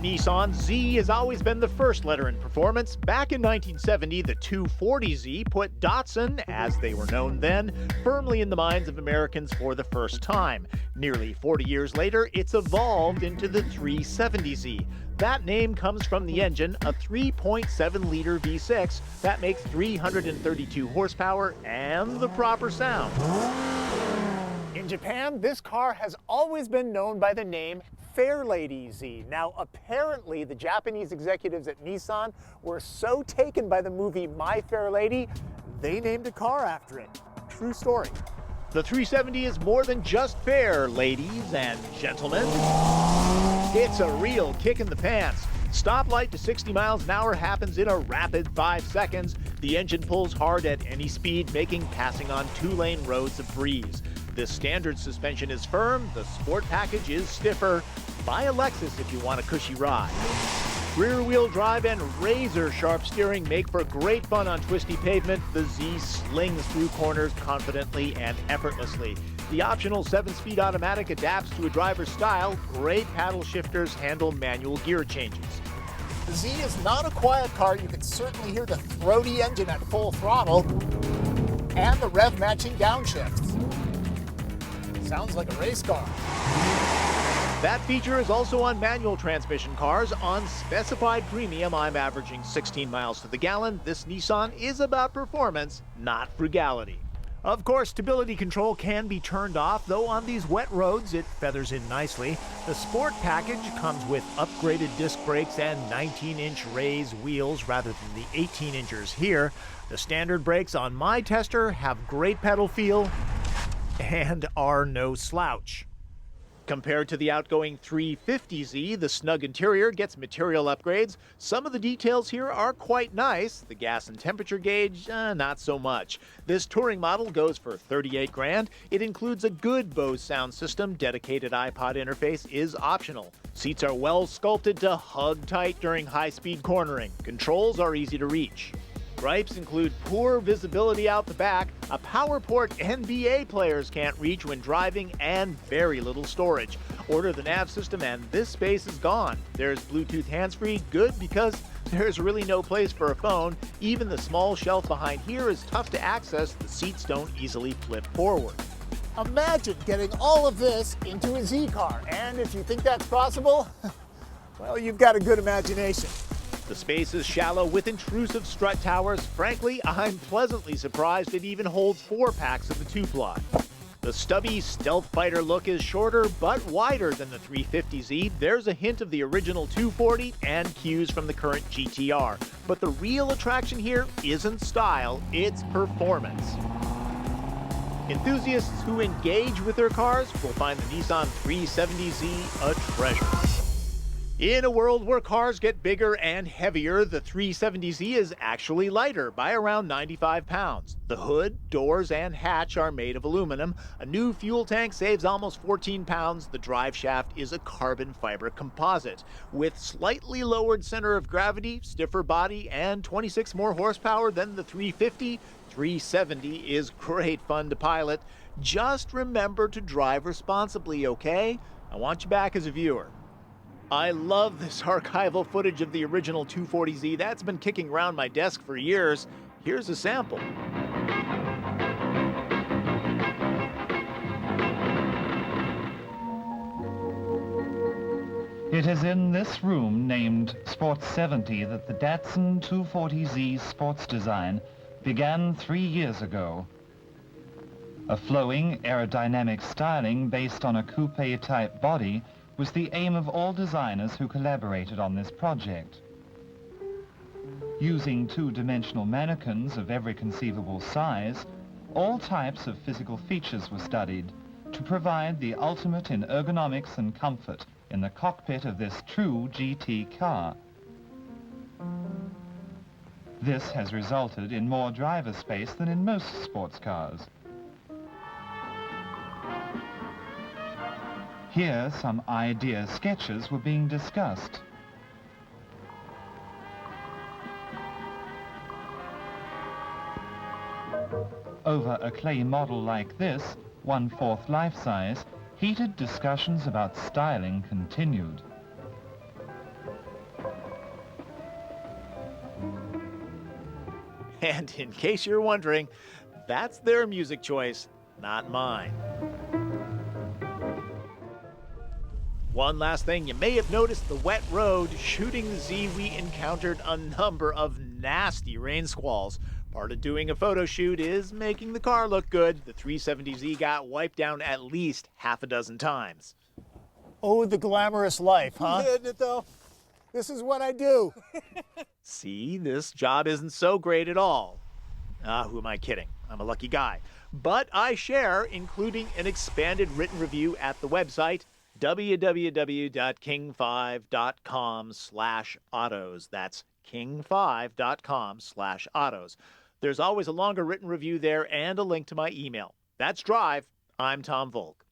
Nissan, Z has always been the first letter in performance. Back in 1970, the 240Z put Datsun, as they were known then, firmly in the minds of Americans for the first time. Nearly 40 years later, it's evolved into the 370Z. That name comes from the engine, a 3.7-liter V6 that makes 332 horsepower and the proper sound. In Japan, this car has always been known by the name Fairlady Z. Now, apparently, the Japanese executives at Nissan were so taken by the movie My Fair Lady, they named a car after it. True story. The 370 is more than just fair, ladies and gentlemen. It's a real kick in the pants. Stoplight to 60 miles an hour happens in a rapid 5 seconds. The engine pulls hard at any speed, making passing on 2-lane roads a breeze. The standard suspension is firm, the sport package is stiffer. Buy a Lexus if you want a cushy ride. Rear-wheel drive and razor-sharp steering make for great fun on twisty pavement. The Z slings through corners confidently and effortlessly. The optional 7-speed automatic adapts to a driver's style. Great paddle shifters handle manual gear changes. The Z is not a quiet car. You can certainly hear the throaty engine at full throttle and the rev-matching downshifts. Sounds like a race car. That feature is also on manual transmission cars. On specified premium, I'm averaging 16 miles to the gallon. This Nissan is about performance, not frugality. Of course, stability control can be turned off, though on these wet roads it feathers in nicely. The sport package comes with upgraded disc brakes and 19-inch raised wheels rather than the 18-inchers here. The standard brakes on my tester have great pedal feel and are no slouch. Compared to the outgoing 350Z, the snug interior gets material upgrades. Some of the details here are quite nice. The gas and temperature gauge, not so much. This touring model goes for $38,000. It includes a good Bose sound system. Dedicated iPod interface is optional. Seats are well sculpted to hug tight during high-speed cornering. Controls are easy to reach. Gripes include poor visibility out the back, a power port NBA players can't reach when driving, and very little storage. Order the nav system and this space is gone. There's Bluetooth hands-free, good because there's really no place for a phone. Even the small shelf behind here is tough to access. The seats don't easily flip forward. Imagine getting all of this into a Z car, and if you think that's possible, well, you've got a good imagination. The space is shallow with intrusive strut towers. Frankly, I'm pleasantly surprised it even holds 4 packs of the 2-ply. The stubby stealth fighter look is shorter but wider than the 350Z. There's a hint of the original 240 and cues from the current GTR. But the real attraction here isn't style, it's performance. Enthusiasts who engage with their cars will find the Nissan 370Z a treasure. In a world where cars get bigger and heavier, the 370Z is actually lighter by around 95 pounds. The hood, doors, and hatch are made of aluminum. A new fuel tank saves almost 14 pounds. The drive shaft is a carbon fiber composite. With slightly lowered center of gravity, stiffer body, and 26 more horsepower than the 350, 370 is great fun to pilot. Just remember to drive responsibly, okay? I want you back as a viewer. I love this archival footage of the original 240Z. That's been kicking around my desk for years. Here's a sample. It is in this room named Sports 70 that the Datsun 240Z sports design began 3 years ago. A flowing aerodynamic styling based on a coupe-type body was the aim of all designers who collaborated on this project. Using 2-dimensional mannequins of every conceivable size, all types of physical features were studied to provide the ultimate in ergonomics and comfort in the cockpit of this true GT car. This has resulted in more driver space than in most sports cars. Here, some idea sketches were being discussed. Over a clay model like this, 1/4 life size, heated discussions about styling continued. And in case you're wondering, that's their music choice, not mine. One last thing, you may have noticed the wet road. Shooting the Z, we encountered a number of nasty rain squalls. Part of doing a photo shoot is making the car look good. The 370Z got wiped down at least half a dozen times. Oh, the glamorous life, huh? Isn't it though? This is what I do. See, this job isn't so great at all. Who am I kidding? I'm a lucky guy. But I share, including an expanded written review at the website, www.king5.com/autos. That's king5.com/autos. There's always a longer written review there and a link to my email. That's Drive. I'm Tom Voelk.